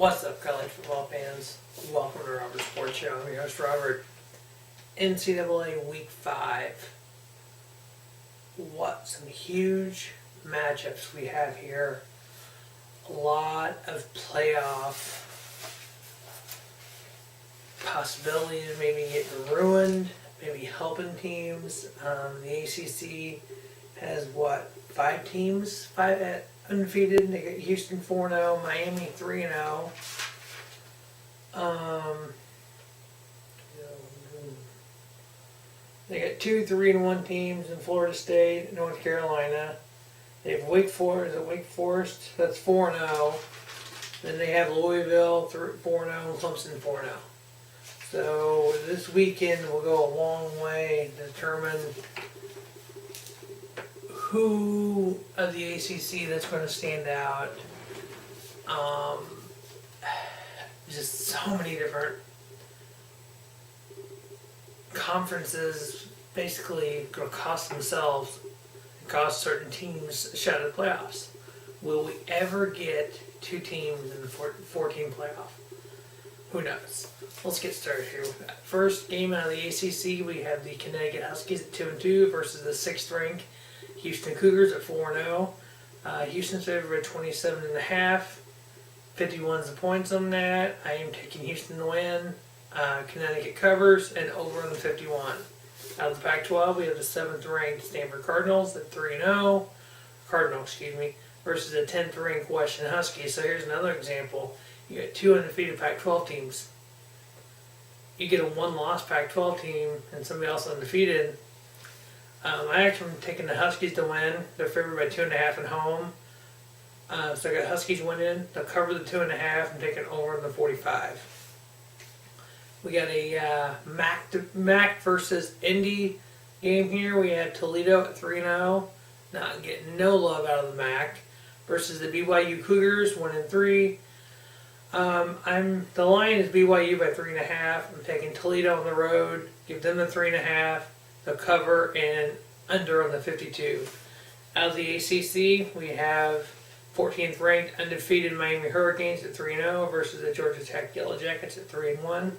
What's up, college football fans? Welcome to Robert's Sports Show. I'm your host, Robert. NCAA Week 5. What some huge matchups we have here. A lot of playoff possibilities, maybe getting ruined, maybe helping teams. The ACC has five teams, five undefeated. They got Houston 4-0, Miami 3-0. They got 2 3-1 teams in Florida State, North Carolina. They have Wake Forest, that's 4-0. Then they have Louisville 4-0 and Clemson 4-0. So this weekend will go a long way to determine who of the ACC that's going to stand out. Just so many different conferences basically going to cost themselves and cost certain teams a shot at the playoffs. Will we ever get 2 teams in the 14 playoff? Who knows? Let's get started here with that. First game out of the ACC, we have the Connecticut Huskies at 2-2 versus the 6th ranked Houston Cougars at 4-0. Houston's favored by 27.5. 51's the points on that. I am taking Houston to win. Connecticut covers and over on the 51. Out of the Pac-12, we have the 7th ranked Stanford Cardinals at 3-0. Versus the 10th ranked Washington Huskies. So here's another example. You got 2 undefeated Pac-12 teams. You get a 1-loss Pac-12 team and somebody else undefeated. I actually am taking the Huskies to win. They're favored by 2.5 at home. So I got Huskies winning. They'll cover the 2.5 and taking over in the 45. We got a MAC versus Indy game here. We have Toledo at 3-0. Not getting no love out of the MAC. Versus the BYU Cougars 1-3. The line is BYU by 3.5. I'm taking Toledo on the road. Give them the 3.5. They'll cover and under on the 52. Out of the ACC, we have 14th ranked undefeated Miami Hurricanes at 3-0 versus the Georgia Tech Yellow Jackets at 3-1.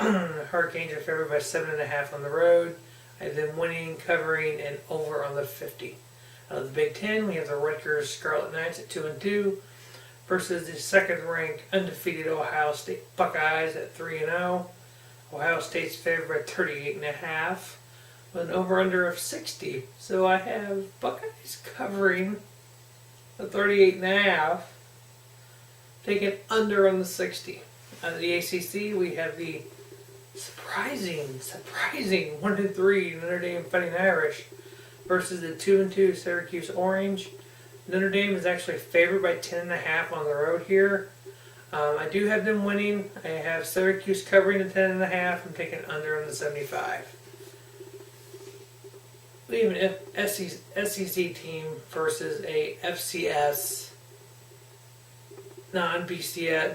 Hurricanes are favored by 7.5 on the road. I have them winning, covering, and over on the 50. Out of the Big Ten, we have the Rutgers Scarlet Knights at 2-2 versus the 2nd ranked undefeated Ohio State Buckeyes at 3-0. Ohio State's favored by 38.5 with an over-under of 60. So I have Buckeyes covering the 38.5, taking under on the 60. Out of the ACC, we have the surprising 1-3 Notre Dame Fighting Irish versus the 2-2 Syracuse Orange. Notre Dame is actually favored by 10.5 on the road here. I do have them winning. I have Syracuse covering the 10.5. I'm taking under on the 75. We have an SEC team versus a FCS non-BCS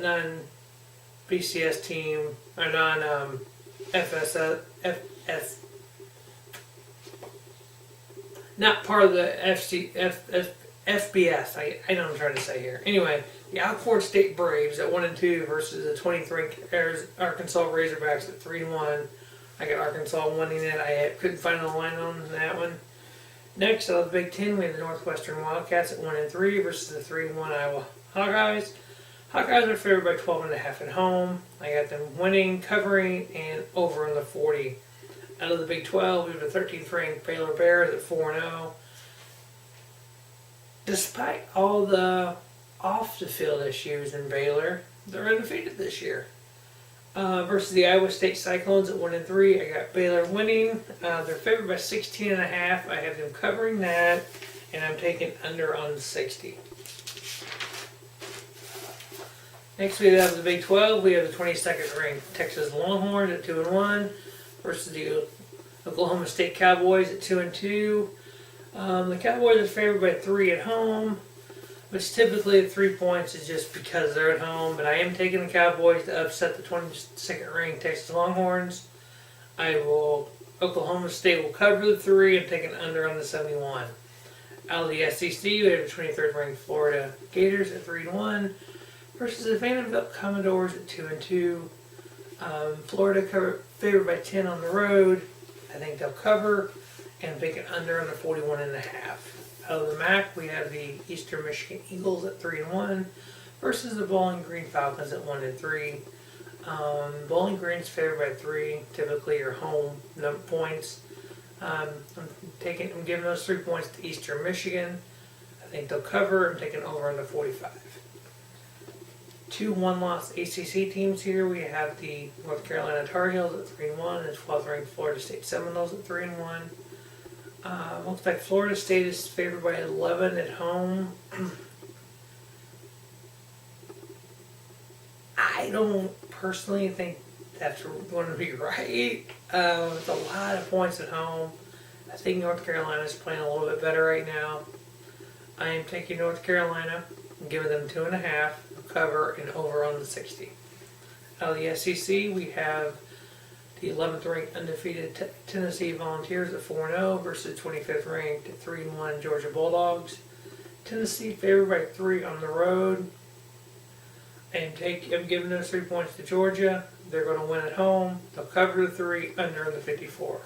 team, or FS, not part of the FBS. I know what I'm trying to say here. Anyway, the Alcorn State Braves at 1-2 versus the 20th ranked Arkansas Razorbacks at 3-1. I got Arkansas winning it. I couldn't find the line on that one. Next, out of the Big Ten, we have the Northwestern Wildcats at 1-3 versus the 3-1 Iowa Hawkeyes. Hawkeyes are favored by 12.5 at home. I got them winning, covering, and over in the 40. Out of the Big 12, we have the 13th ranked Baylor Bears at 4-0. Despite all the off-the-field issues in Baylor, they're undefeated this year. Versus the Iowa State Cyclones at 1-3, I got Baylor winning. They're favored by 16.5. I have them covering that, and I'm taking under on 60. Next, we have the Big 12. We have the 22nd ranked Texas Longhorns at 2-1 versus the Oklahoma State Cowboys at 2-2. The Cowboys are favored by 3 at home, which typically at 3 points is just because they're at home. But I am taking the Cowboys to upset the 22nd ranked Texas Longhorns. Oklahoma State will cover the 3. I'm taking under on the 71. Out of the SEC, we have the 23rd ranked Florida Gators at 3-1 versus the Vanderbilt Commodores at 2-2. Florida favored by 10 on the road. I think they'll cover and pick it under on the 41.5. Out of the MAC, we have the Eastern Michigan Eagles at 3-1 versus the Bowling Green Falcons at 1-3. Bowling Green's favored by 3, typically your home points. I'm giving those 3 points to Eastern Michigan. I think they'll cover. I'm taking over on the 45. 2 one-loss ACC teams here. We have the North Carolina Tar Heels at 3-1 and 12th ranked Florida State Seminoles at 3-1. Looks like Florida State is favored by 11 at home. I don't personally think that's going to be right. It's a lot of points at home. I think North Carolina is playing a little bit better right now. I am taking North Carolina and giving them 2.5, cover, and over on the 60. Out of the SEC, we have the 11th ranked undefeated Tennessee Volunteers at 4-0 versus 25th ranked 3-1 Georgia Bulldogs. Tennessee favored by 3 on the road. I'm giving those 3 points to Georgia. They're going to win at home. They'll cover the 3 under on the 54.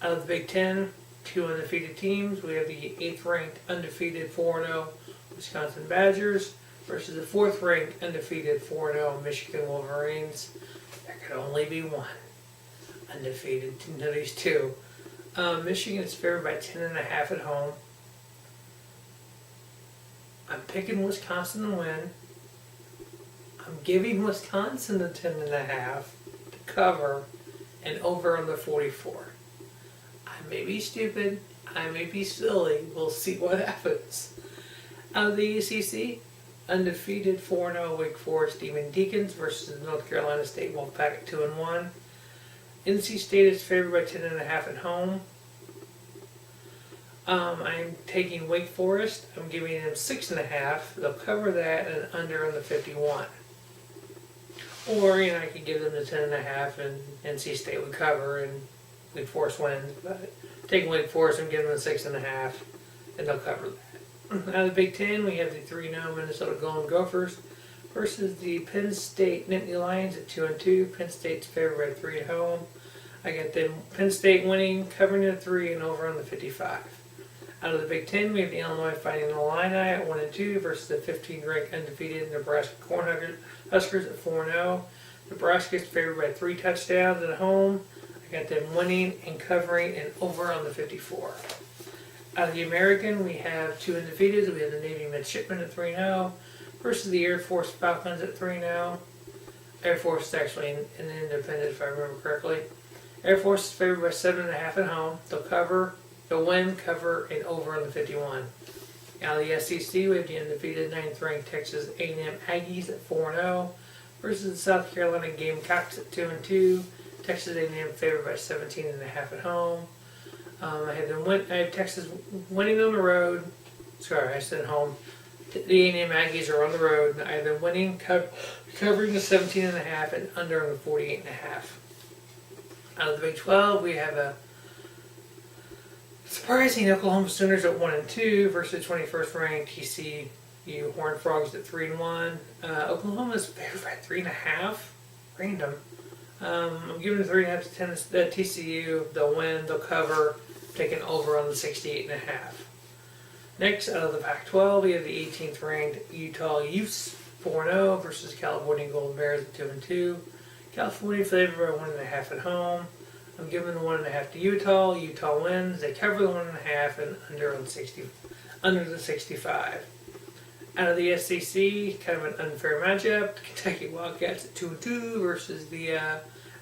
Out of the Big Ten, 2 undefeated teams. We have the 8th ranked undefeated 4-0 Wisconsin Badgers versus the 4th ranked undefeated 4-0 Michigan Wolverines. There could only be one undefeated to these 2. Michigan is favored by 10.5 at home. I'm picking Wisconsin to win. I'm giving Wisconsin the 10.5 to cover and over on the 44. I may be stupid. I may be silly. We'll see what happens. Out of the ACC, undefeated 4-0 Wake Forest Demon Deacons versus North Carolina State Wolfpack at 2-1. NC State is favored by 10.5 at home. I'm taking Wake Forest. I'm giving them 6.5. They'll cover that and under on the 51. Or, I could give them the 10.5 and NC State would cover and Wake Forest wins. But taking Wake Forest, I'm giving them 6.5 and they'll cover that. Out of the Big Ten, we have the 3-0 Minnesota Golden Gophers versus the Penn State Nittany Lions at 2-2. Penn State's favored by 3 at home. I got them Penn State winning, covering the 3 and over on the 55. Out of the Big Ten, we have the Illinois Fighting Illini at 1-2 versus the 15th ranked undefeated Nebraska Cornhuskers at 4-0. Nebraska's favored by 3 touchdowns at home. I got them winning and covering and over on the 54. Out of the American, we have 2 undefeateds. We have the Navy Midshipmen at 3-0 versus the Air Force Falcons at 3-0. Air Force is actually an independent, if I remember correctly. Air Force is favored by 7.5 at home. They'll cover. They'll win, cover, and over on the 51. Out of the SEC, we have the undefeated 9th ranked Texas A&M Aggies at 4-0 versus the South Carolina Gamecocks at 2-2. Texas A&M favored by 17.5 at home. I have Texas winning on the road. Sorry, I said home. The A&M Aggies are on the road. I have them winning, covering the 17.5 and under on the 48.5. Out of the Big 12, we have a surprising Oklahoma Sooners at 1-2 versus 21st ranked TCU Horned Frogs at 3-1. Oklahoma's favored by 3.5. Random. I'm giving the 3.5 to TCU. They'll win. They'll cover. Taking over on the 68.5. Next, out of the Pac-12, we have the 18th ranked Utah Utes 4-0 versus California Golden Bears at 2-2. California favored by 1.5 at home. I'm giving the 1.5 to Utah. Utah wins. They cover the 1.5 and under the 65. Out of the SEC, kind of an unfair matchup. The Kentucky Wildcats at 2-2 versus the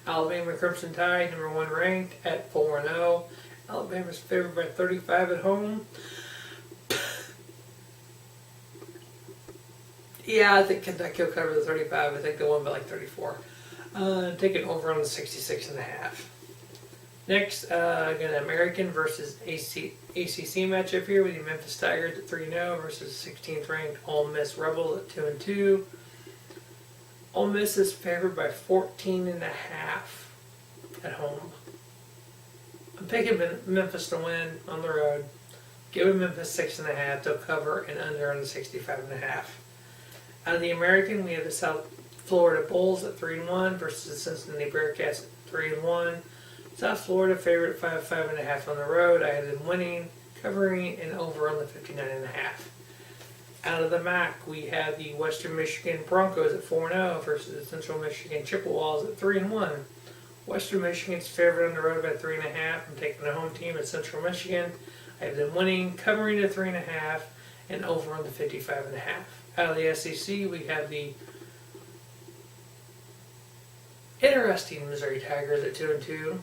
Alabama Crimson Tide, number 1 ranked at 4-0. Alabama's favored by 35 at home. Yeah, I think Kentucky will cover the 35. I think they'll win by like 34. Taking over on the 66.5. Next, got an American versus ACC matchup here with the Memphis Tigers at 3-0 versus 16th ranked Ole Miss Rebels at 2-2. Ole Miss is favored by 14.5 at home. I'm picking Memphis to win on the road. Giving Memphis 6.5. They'll cover and under on the 65.5. Out of the American, we have the South Florida Bulls at 3-1 versus the Cincinnati Bearcats at 3-1. South Florida favorite 5.5 on the road. I have them winning, covering, and over on the 59.5. Out of the MAC, we have the Western Michigan Broncos at 4-0 versus the Central Michigan Chippewas at 3-1. Western Michigan's favorite on the road by 3.5. I'm taking the home team at Central Michigan. I have them winning, covering the 3.5, and over on the 55.5. Out of the SEC, we have the interesting Missouri Tigers at 2-2.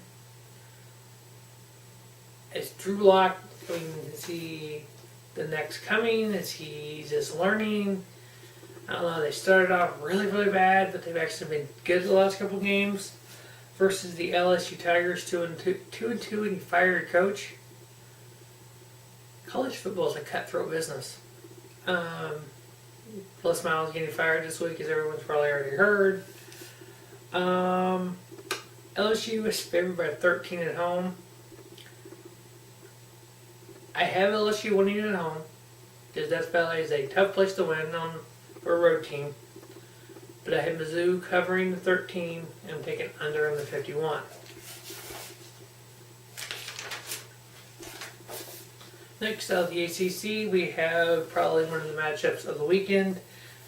Is Drew Lock, is he the next coming? Is he just learning? I don't know. They started off really, really bad, but they've actually been good the last couple games. Versus the LSU Tigers, 2-2, and he fired a coach. College football is a cutthroat business. Les Miles getting fired this week, as everyone's probably already heard. LSU is favored by 13 at home. I have LSU winning at home because Death Valley is a tough place to win for a road team. But I have Mizzou covering the 13 and I'm taking under on the 51. Next, out of the ACC, we have probably one of the matchups of the weekend.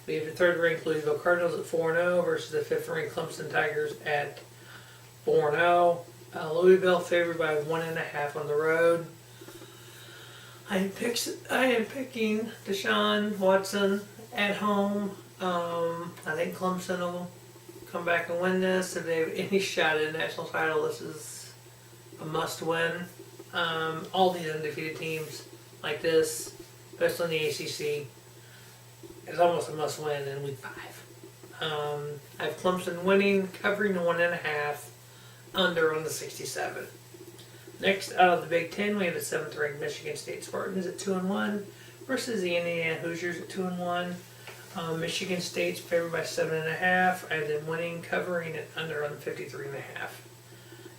We have the third-ranked Louisville Cardinals at 4-0 versus the fifth-ranked Clemson Tigers at 4-0. Louisville favored by 1.5 on the road. I am picking Deshaun Watson at home. I think Clemson will come back and win this. If they have any shot at a national title, this is a must-win. All these undefeated teams like this, especially in the ACC, is almost a must-win in week 5. I have Clemson winning, covering the 1.5, under on the 67. Next, out of the Big Ten, we have the 7th-ranked Michigan State Spartans at 2-1 versus the Indiana Hoosiers at 2-1. Michigan State's favored by 7.5. I have them winning, covering, and under on the 53.5.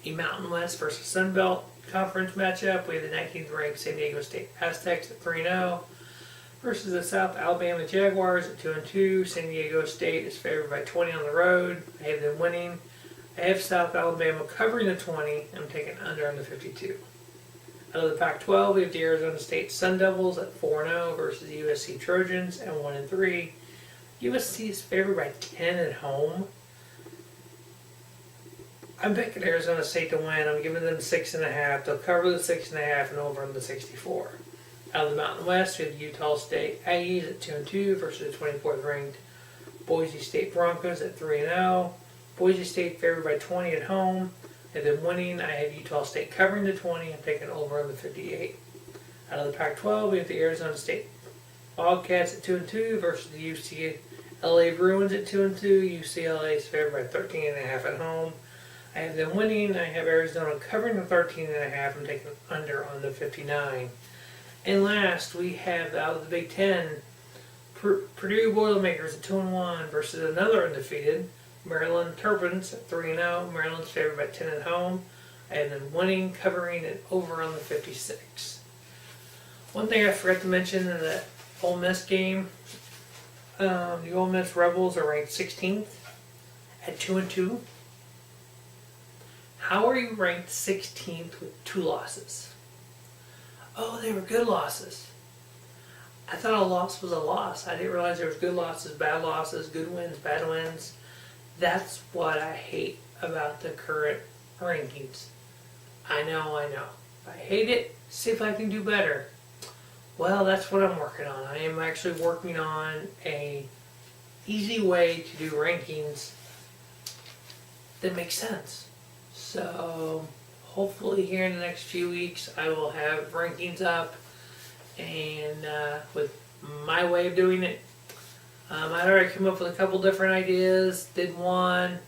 The Mountain West versus Sun Belt Conference matchup, we have the 19th-ranked San Diego State Aztecs at 3-0 versus the South Alabama Jaguars at 2-2. San Diego State is favored by 20 on the road. I have them winning. I have South Alabama covering the 20. I'm taking under on the 52. Out of the Pac-12, we have the Arizona State Sun Devils at 4-0 versus the USC Trojans at 1-3. USC is favored by 10 at home. I'm picking Arizona State to win. I'm giving them 6.5. They'll cover the 6.5 and over on the 64. Out of the Mountain West, we have the Utah State Aggies at 2-2 versus the 24th-ranked Boise State Broncos at 3-0. Boise State favored by 20 at home. And then winning, I have Utah State covering the 20 and taking over on the 58. Out of the Pac-12, we have the Arizona State Wildcats at 2-2 versus the UCLA Bruins at 2-2. UCLA is favored by 13.5 at home. I have them winning. I have Arizona covering the 13.5 and taking under on the 59. And last, we have out of the Big Ten, Purdue Boilermakers at 2-1 versus another undefeated Maryland Terrapins at 3-0. Maryland's favored by 10 at home. I have them winning, covering, and over on the 56. One thing I forgot to mention in the Ole Miss game, the Ole Miss Rebels are ranked 16th at 2-2. How are you ranked 16th with 2 losses? Oh, they were good losses. I thought a loss was a loss. I didn't realize there was good losses, good wins, bad wins. That's what I hate about the current rankings. I know. I hate it. See if I can do better. Well, that's what I'm working on. I am actually working on a easy way to do rankings that makes sense. So hopefully here in the next few weeks I will have rankings up and with my way of doing it. I already come up with a couple different ideas. Did one,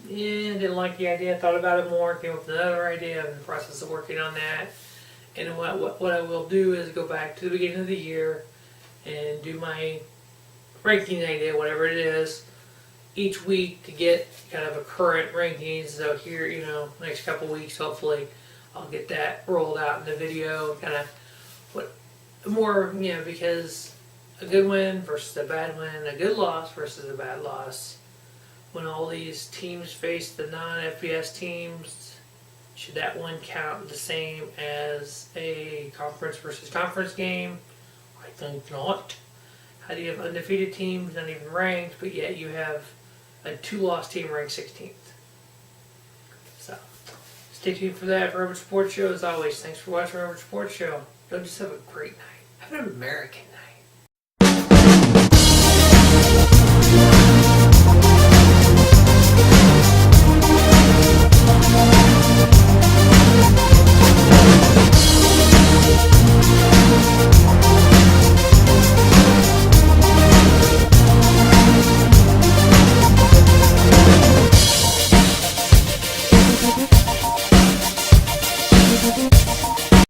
didn't like the idea, thought about it more, came up with another idea. I'm in the process of working on that. And what I will do is go back to the beginning of the year and do my ranking idea, whatever it is, each week to get kind of a current rankings. So here, next couple weeks, hopefully, I'll get that rolled out in the video. Kind of what more, because a good win versus a bad win, a good loss versus a bad loss. When all these teams face the non-FBS teams, should that one count the same as a conference versus conference game? I think not. How do you have undefeated teams, not even ranked, but yet you have a 2-loss team ranked 16th? So, stay tuned for that for Urban Sports Show. As always, thanks for watching Urban Sports Show. Don't just have a great night. Have an American night. Thank you.